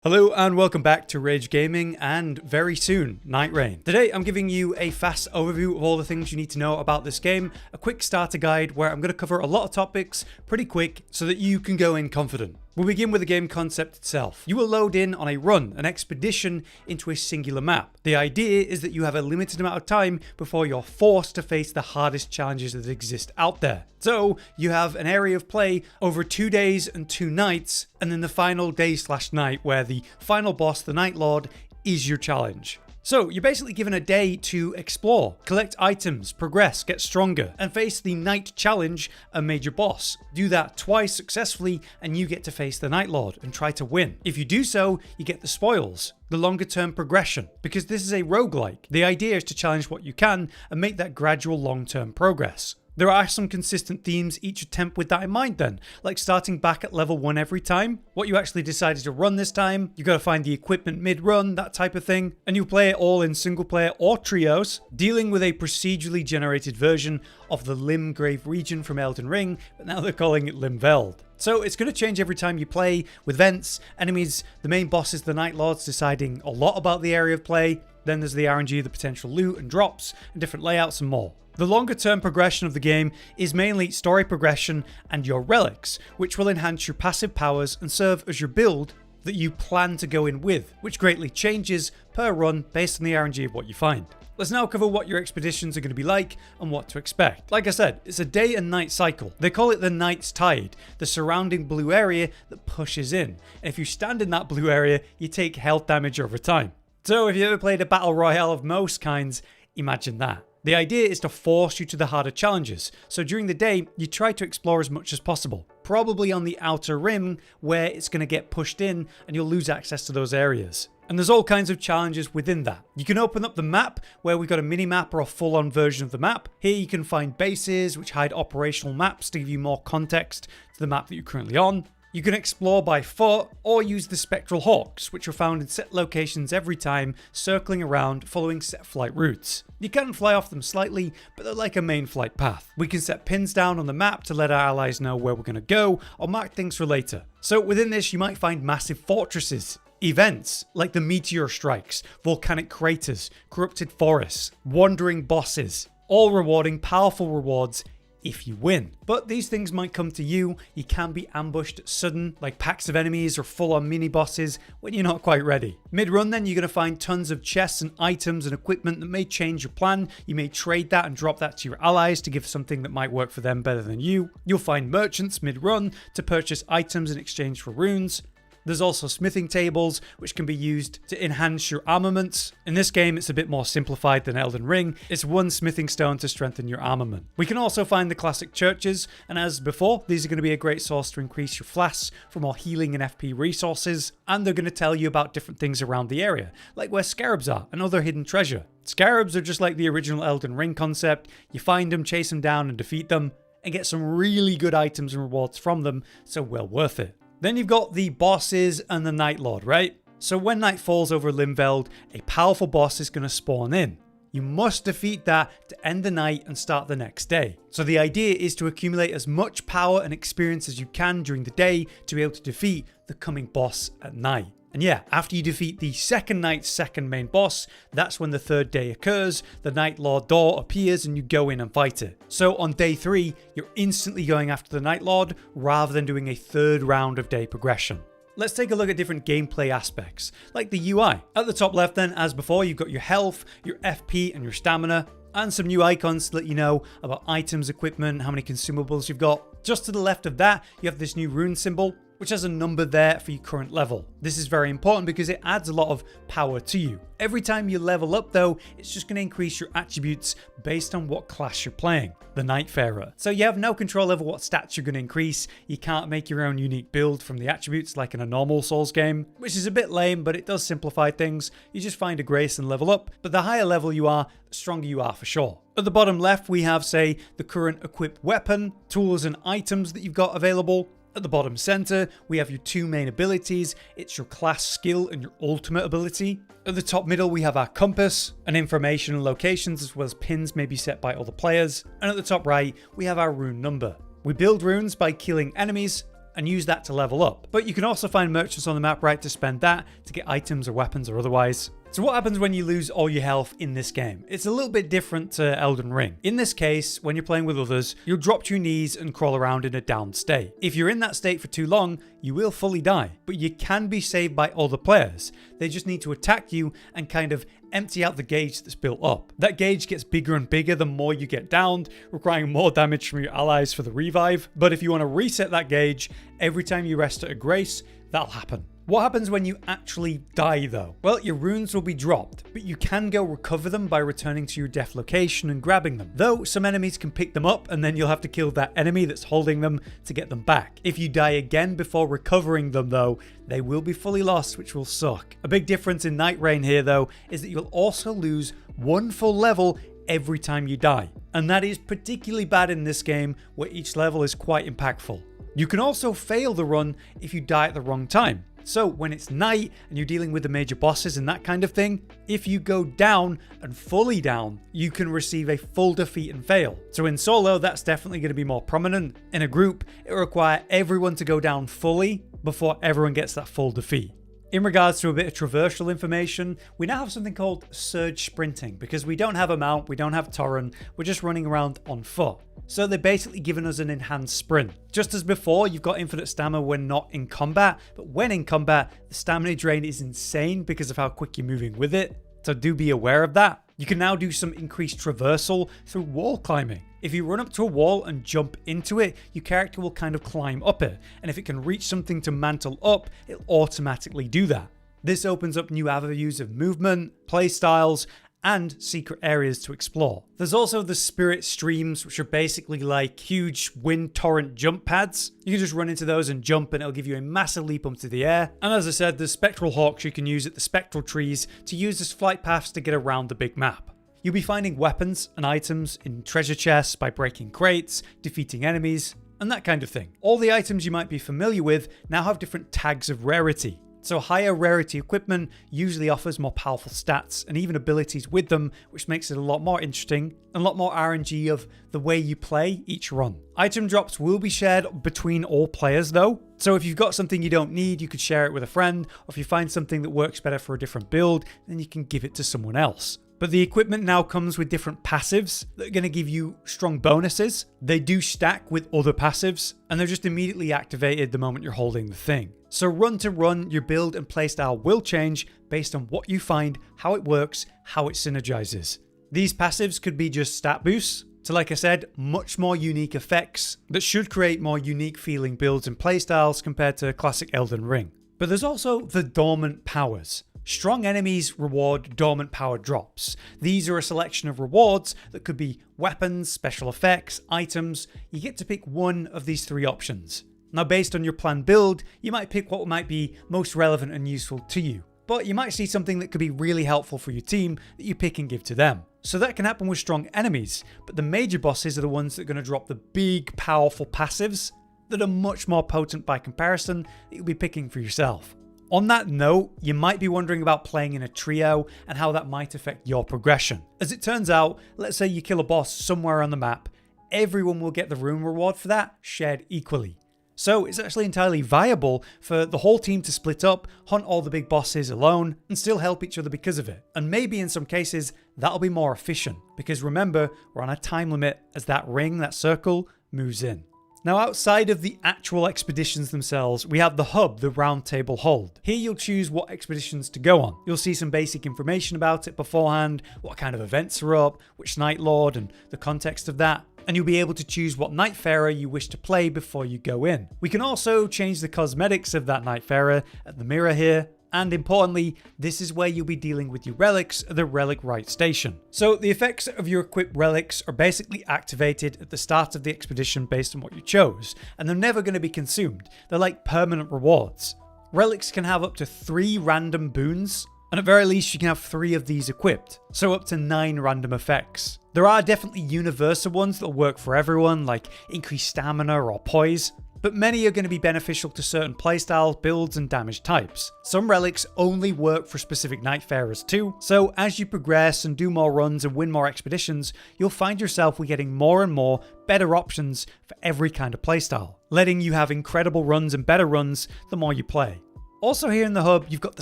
Hello and welcome back to Rage Gaming and very soon Nightreign. Today I'm giving you a fast overview of all the things you need to know about this game, a quick starter guide where I'm going to cover a lot of topics pretty quick so that you can go in confident. We'll begin with the game concept itself. You will load in on a run, an expedition into a singular map. The idea is that you have a limited amount of time before you're forced to face the hardest challenges that exist out there. So you have an area of play over 2 days and 2 nights, and then the final day/night where the final boss, the nightlord, is your challenge. So you're basically given a day to explore, collect items, progress, get stronger, and face the night challenge, a major boss. Do that twice successfully and you get to face the nightlord and try to win. If you do so, you get the spoils, the longer term progression, because this is a roguelike. The idea is to challenge what you can and make that gradual long term progress. There are some consistent themes each attempt with that in mind then, like starting back at level 1 every time, what you actually decided to run this time, you gotta find the equipment mid-run, that type of thing, and you play it all in single player or trios, dealing with a procedurally generated version of the Limgrave region from Elden Ring, but now they're calling it Limveld. So it's going to change every time you play, with events, enemies, the main bosses, the nightlords deciding a lot about the area of play, then there's the RNG, the potential loot and drops, and different layouts and more. The longer term progression of the game is mainly story progression and your relics, which will enhance your passive powers and serve as your build that you plan to go in with, which greatly changes per run based on the RNG of what you find. Let's now cover what your expeditions are going to be like and what to expect. Like I said, it's a day and night cycle. They call it the Night's Tide, the surrounding blue area that pushes in. And if you stand in that blue area, you take health damage over time. So if you ever played a battle royale of most kinds, imagine that. The idea is to force you to the harder challenges, so during the day you try to explore as much as possible, probably on the outer rim where it's going to get pushed in and you'll lose access to those areas. And there's all kinds of challenges within that. You can open up the map where we've got a mini-map or a full-on version of the map. Here you can find bases which hide operational maps to give you more context to the map that you're currently on. You can explore by foot or use the spectral hawks, which are found in set locations every time, circling around following set flight routes. You can fly off them slightly, but they're like a main flight path. We can set pins down on the map to let our allies know where we're going to go or mark things for later. So within this you might find massive fortresses, events like the meteor strikes, volcanic craters, corrupted forests, wandering bosses, all rewarding powerful rewards if you win. But these things might come to you. You can be ambushed sudden, like packs of enemies or full-on mini-bosses when you're not quite ready. Mid-run then you're going to find tons of chests and items and equipment that may change your plan. You may trade that and drop that to your allies to give something that might work for them better than you. You'll find merchants mid-run to purchase items in exchange for runes. There's also smithing tables, which can be used to enhance your armaments. In this game, it's a bit more simplified than Elden Ring. It's one smithing stone to strengthen your armament. We can also find the classic churches, and as before, these are going to be a great source to increase your flasks for more healing and FP resources, and they're going to tell you about different things around the area, like where scarabs are and other hidden treasure. Scarabs are just like the original Elden Ring concept. You find them, chase them down, and defeat them, and get some really good items and rewards from them, so well worth it. Then you've got the bosses and the nightlord, right? So when night falls over Limveld, a powerful boss is going to spawn in. You must defeat that to end the night and start the next day. So the idea is to accumulate as much power and experience as you can during the day to be able to defeat the coming boss at night. And yeah, after you defeat the second night's second main boss, that's when the third day occurs, the nightlord door appears and you go in and fight it. So on day 3, you're instantly going after the nightlord rather than doing a third round of day progression. Let's take a look at different gameplay aspects, like the UI. At the top left then, as before, you've got your health, your FP and your stamina, and some new icons to let you know about items, equipment, how many consumables you've got. Just to the left of that, you have this new rune symbol, which has a number there for your current level. This is very important because it adds a lot of power to you. Every time you level up though, it's just going to increase your attributes based on what class you're playing, the Nightfarer. So you have no control over what stats you're going to increase. You can't make your own unique build from the attributes like in a normal Souls game, which is a bit lame, but it does simplify things. You just find a grace and level up, but the higher level you are, the stronger you are for sure. At the bottom left, we have, say, the current equipped weapon, tools and items that you've got available. At the bottom center, we have your 2 main abilities. It's your class skill and your ultimate ability. At the top middle, we have our compass and information and locations, as well as pins may be set by other players. And at the top right, we have our rune number. We build runes by killing enemies and use that to level up. But you can also find merchants on the map, right, to spend that to get items or weapons or otherwise. So what happens when you lose all your health in this game? It's a little bit different to Elden Ring. In this case, when you're playing with others, you'll drop to your knees and crawl around in a down state. If you're in that state for too long, you will fully die, but you can be saved by other players. They just need to attack you and kind of empty out the gauge that's built up. That gauge gets bigger and bigger the more you get downed, requiring more damage from your allies for the revive. But if you want to reset that gauge, every time you rest at a grace, that'll happen. What happens when you actually die though? Well, your runes will be dropped, but you can go recover them by returning to your death location and grabbing them. Though some enemies can pick them up and then you'll have to kill that enemy that's holding them to get them back. If you die again before recovering them though, they will be fully lost, which will suck. A big difference in Nightreign here though is that you'll also lose one full level every time you die. And that is particularly bad in this game where each level is quite impactful. You can also fail the run if you die at the wrong time. So when it's night and you're dealing with the major bosses and that kind of thing, if you go down and fully down, you can receive a full defeat and fail. So in solo, that's definitely going to be more prominent. In a group, it will require everyone to go down fully before everyone gets that full defeat. In regards to a bit of traversal information, we now have something called surge sprinting because we don't have a mount, we don't have Torrent, we're just running around on foot. So they're basically giving us an enhanced sprint. Just as before, you've got infinite stamina when not in combat, but when in combat, the stamina drain is insane because of how quick you're moving with it. So do be aware of that. You can now do some increased traversal through wall climbing. If you run up to a wall and jump into it, your character will kind of climb up it. And if it can reach something to mantle up, it'll automatically do that. This opens up new avenues of movement, playstyles, and secret areas to explore. There's also the spirit streams, which are basically like huge wind torrent jump pads. You can just run into those and jump and it'll give you a massive leap up to the air. And as I said, there's spectral hawks you can use at the spectral trees to use as flight paths to get around the big map. You'll be finding weapons and items in treasure chests by breaking crates, defeating enemies, and that kind of thing. All the items you might be familiar with now have different tags of rarity. So higher rarity equipment usually offers more powerful stats and even abilities with them, which makes it a lot more interesting and a lot more RNG of the way you play each run. Item drops will be shared between all players though. So if you've got something you don't need, you could share it with a friend, or if you find something that works better for a different build, then you can give it to someone else. But the equipment now comes with different passives that are going to give you strong bonuses. They do stack with other passives, and they're just immediately activated the moment you're holding the thing. So run to run, your build and playstyle will change based on what you find, how it works, how it synergizes. These passives could be just stat boosts, to like I said, much more unique effects that should create more unique feeling builds and playstyles compared to classic Elden Ring. But there's also the dormant powers. Strong enemies reward dormant power drops. These are a selection of rewards that could be weapons, special effects, items. You get to pick one of these three options. Now based on your planned build, you might pick what might be most relevant and useful to you. But you might see something that could be really helpful for your team that you pick and give to them. So that can happen with strong enemies, but the major bosses are the ones that are going to drop the big powerful passives that are much more potent by comparison that you'll be picking for yourself. On that note, you might be wondering about playing in a trio and how that might affect your progression. As it turns out, let's say you kill a boss somewhere on the map, everyone will get the rune reward for that shared equally. So it's actually entirely viable for the whole team to split up, hunt all the big bosses alone, and still help each other because of it. And maybe in some cases, that'll be more efficient, because remember, we're on a time limit as that ring, that circle, moves in. Now outside of the actual expeditions themselves, we have the hub, the roundtable hold. Here you'll choose what expeditions to go on. You'll see some basic information about it beforehand, what kind of events are up, which nightlord and the context of that. And you'll be able to choose what nightfarer you wish to play before you go in. We can also change the cosmetics of that nightfarer at the mirror here. And importantly, this is where you'll be dealing with your relics at the relic right station. So the effects of your equipped relics are basically activated at the start of the expedition based on what you chose, and they're never going to be consumed. They're like permanent rewards. Relics can have up to 3 random boons, and at very least you can have 3 of these equipped, so up to 9 random effects. There are definitely universal ones that'll work for everyone, like increased stamina or poise, but many are going to be beneficial to certain playstyles, builds, and damage types. Some relics only work for specific nightfarers too, so as you progress and do more runs and win more expeditions, you'll find yourself getting more and more better options for every kind of playstyle. letting you have incredible runs and better runs the more you play. Also here in the hub, you've got the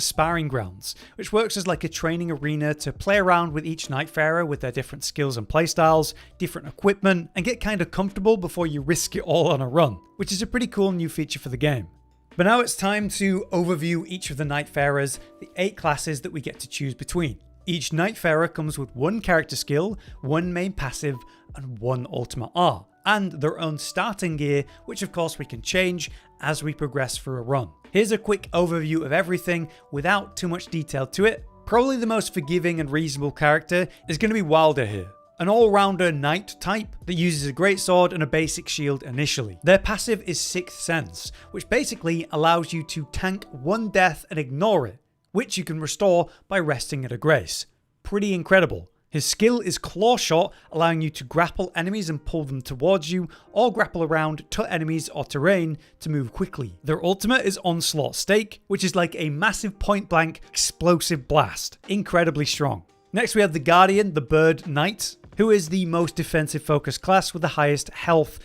sparring grounds, which works as like a training arena to play around with each Nightfarer with their different skills and playstyles, different equipment, and get kind of comfortable before you risk it all on a run, which is a pretty cool new feature for the game. But now it's time to overview each of the Nightfarers, the 8 classes that we get to choose between. Each Nightfarer comes with 1 character skill, 1 main passive, and 1 ultimate R, and their own starting gear, which of course we can change as we progress through a run. Here's a quick overview of everything without too much detail to it. Probably the most forgiving and reasonable character is going to be Wylder here. An all-rounder knight type that uses a greatsword and a basic shield initially. Their passive is Sixth Sense, which basically allows you to tank 1 death and ignore it, which you can restore by resting at a grace. Pretty incredible. His skill is Claw Shot, allowing you to grapple enemies and pull them towards you, or grapple around to enemies or terrain to move quickly. Their ultimate is Onslaught Stake, which is like a massive point-blank explosive blast. Incredibly strong. Next we have the Guardian, the Bird Knight, who is the most defensive focused class with the highest health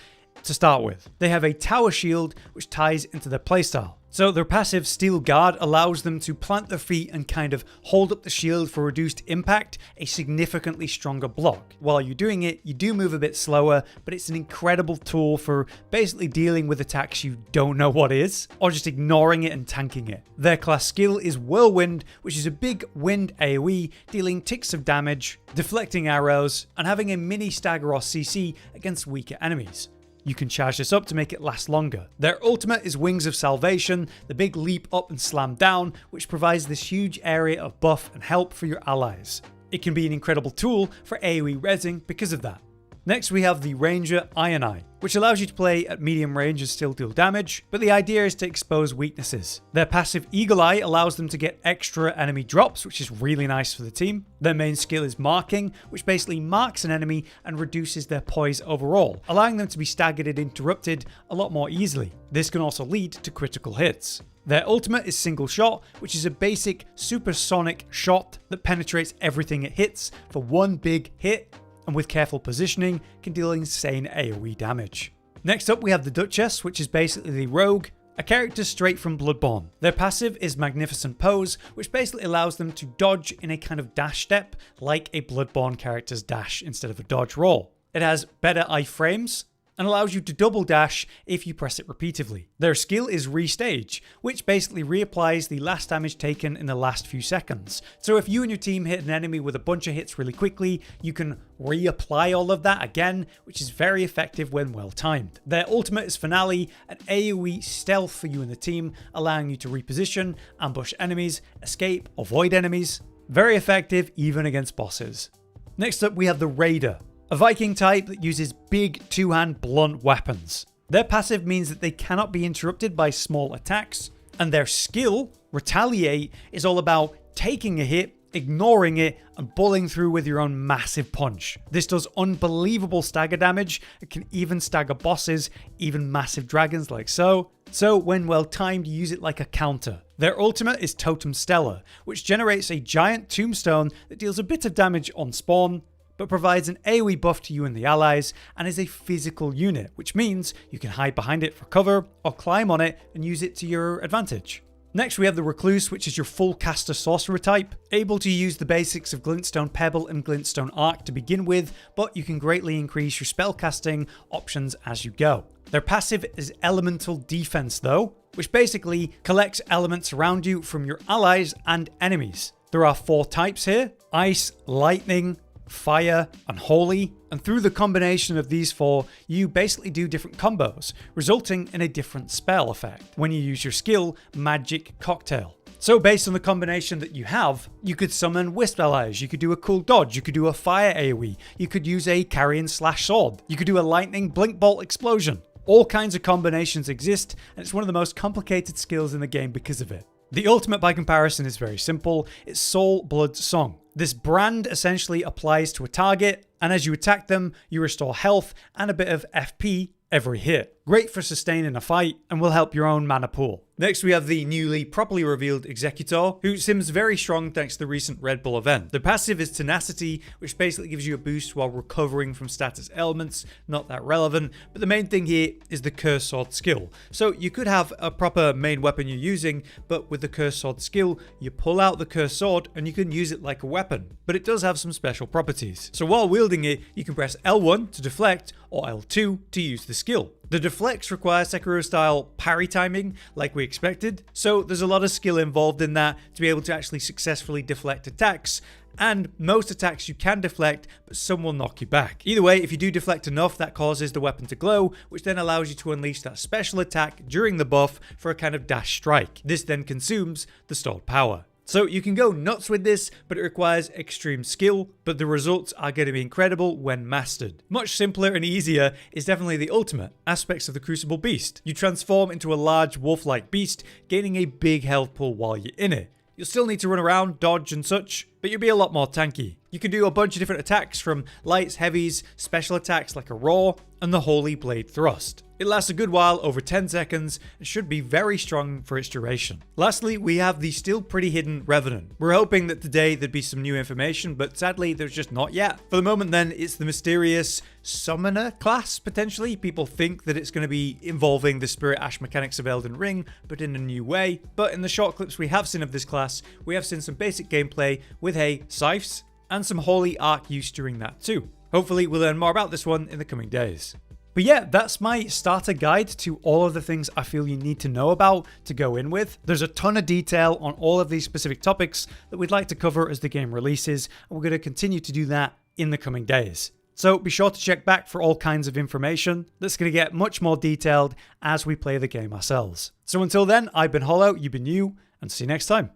to start with. They have a tower shield which ties into their playstyle. So their passive Steel Guard allows them to plant their feet and kind of hold up the shield for reduced impact, a significantly stronger block. While you're doing it, you do move a bit slower, but it's an incredible tool for basically dealing with attacks you don't know what is, or just ignoring it and tanking it. Their class skill is Whirlwind, which is a big wind AoE, dealing ticks of damage, deflecting arrows, and having a mini stagger or CC against weaker enemies. You can charge this up to make it last longer. Their ultimate is Wings of Salvation, the big leap up and slam down, which provides this huge area of buff and help for your allies. It can be an incredible tool for AoE rezzing because of that. Next we have the Ranger Ironeye, which allows you to play at medium range and still deal damage, but the idea is to expose weaknesses. Their passive Eagle Eye allows them to get extra enemy drops, which is really nice for the team. Their main skill is Marking, which basically marks an enemy and reduces their poise overall, allowing them to be staggered and interrupted a lot more easily. This can also lead to critical hits. Their ultimate is Single Shot, which is a basic supersonic shot that penetrates everything it hits for 1 big hit, and with careful positioning can deal insane AoE damage. Next up we have the Duchess, which is basically the rogue, a character straight from Bloodborne. Their passive is Magnificent Pose, which basically allows them to dodge in a kind of dash step, like a Bloodborne character's dash instead of a dodge roll. It has better iframes, and allows you to double dash if you press it repeatedly. Their skill is Restage, which basically reapplies the last damage taken in the last few seconds. So if you and your team hit an enemy with a bunch of hits really quickly, you can reapply all of that again, which is very effective when well timed. Their ultimate is Finale, an AoE stealth for you and the team, allowing you to reposition, ambush enemies, escape, avoid enemies. Very effective even against bosses. Next up we have the Raider, a Viking type that uses big 2-hand blunt weapons. Their passive means that they cannot be interrupted by small attacks, and their skill, Retaliate, is all about taking a hit, ignoring it, and bullying through with your own massive punch. This does unbelievable stagger damage. It can even stagger bosses, even massive dragons like so. So when well timed, you use it like a counter. Their ultimate is Totem Stellar, which generates a giant tombstone that deals a bit of damage on spawn, but provides an AoE buff to you and the allies, and is a physical unit, which means you can hide behind it for cover, or climb on it and use it to your advantage. Next we have the Recluse, which is your full caster sorcerer type, able to use the basics of Glintstone Pebble and Glintstone Arc to begin with, but you can greatly increase your spellcasting options as you go. Their passive is Elemental Defense though, which basically collects elements around you from your allies and enemies. There are 4 types here: Ice, Lightning, Fire, and Holy, and through the combination of these 4, you basically do different combos, resulting in a different spell effect when you use your skill, Magic Cocktail. So based on the combination that you have, you could summon Wisp allies, you could do a cool dodge, you could do a fire AoE, you could use a Carrion Slash Sword, you could do a lightning Blink Bolt Explosion. All kinds of combinations exist, and it's one of the most complicated skills in the game because of it. The ultimate by comparison is very simple, it's Soul Blood Song. This brand essentially applies to a target, and as you attack them, you restore health and a bit of FP every hit. Great for sustaining a fight and will help your own mana pool. Next we have the newly properly revealed Executor, who seems very strong thanks to the recent Red Bull event. The passive is Tenacity, which basically gives you a boost while recovering from status ailments, not that relevant, but the main thing here is the Curse Sword skill. So you could have a proper main weapon you're using, but with the Curse Sword skill, you pull out the Curse Sword and you can use it like a weapon, but it does have some special properties. So while wielding it, you can press L1 to deflect or L2 to use the skill. The deflects require Sekiro-style parry timing, like we expected, so there's a lot of skill involved in that to be able to actually successfully deflect attacks, and most attacks you can deflect, but some will knock you back. Either way, if you do deflect enough, that causes the weapon to glow, which then allows you to unleash that special attack during the buff for a kind of dash strike. This then consumes the stored power. So you can go nuts with this, but it requires extreme skill, but the results are going to be incredible when mastered. Much simpler and easier is definitely the ultimate, Aspects of the Crucible Beast. You transform into a large wolf-like beast, gaining a big health pool while you're in it. You'll still need to run around, dodge and such, but you'll be a lot more tanky. You can do a bunch of different attacks from lights, heavies, special attacks like a roar, and the Holy Blade Thrust. It lasts a good while, over 10 seconds, and should be very strong for its duration. Lastly, we have the still pretty hidden Revenant. We're hoping that today there'd be some new information, but sadly there's just not yet. For the moment then, it's the mysterious Summoner class, potentially. People think that it's going to be involving the Spirit Ash mechanics of Elden Ring, but in a new way. But in the short clips we have seen of this class, we have seen some basic gameplay with, hey, scythes, and some holy arc use during that too. Hopefully we'll learn more about this one in the coming days. But yeah, that's my starter guide to all of the things I feel you need to know about to go in with. There's a ton of detail on all of these specific topics that we'd like to cover as the game releases, and we're going to continue to do that in the coming days. So be sure to check back for all kinds of information that's going to get much more detailed as we play the game ourselves. So until then, I've been Hollow, you've been you, and see you next time.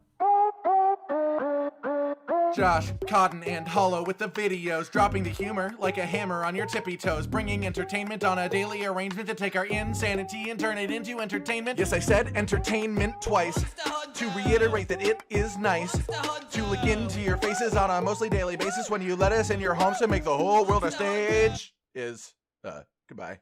Josh, Cotton, and Hollow with the videos, dropping the humor like a hammer on your tippy toes, bringing entertainment on a daily arrangement to take our insanity and turn it into entertainment. Yes, I said entertainment twice, to reiterate that it is nice to look into your faces on a mostly daily basis when you let us in your homes to make the whole world a stage. Goodbye.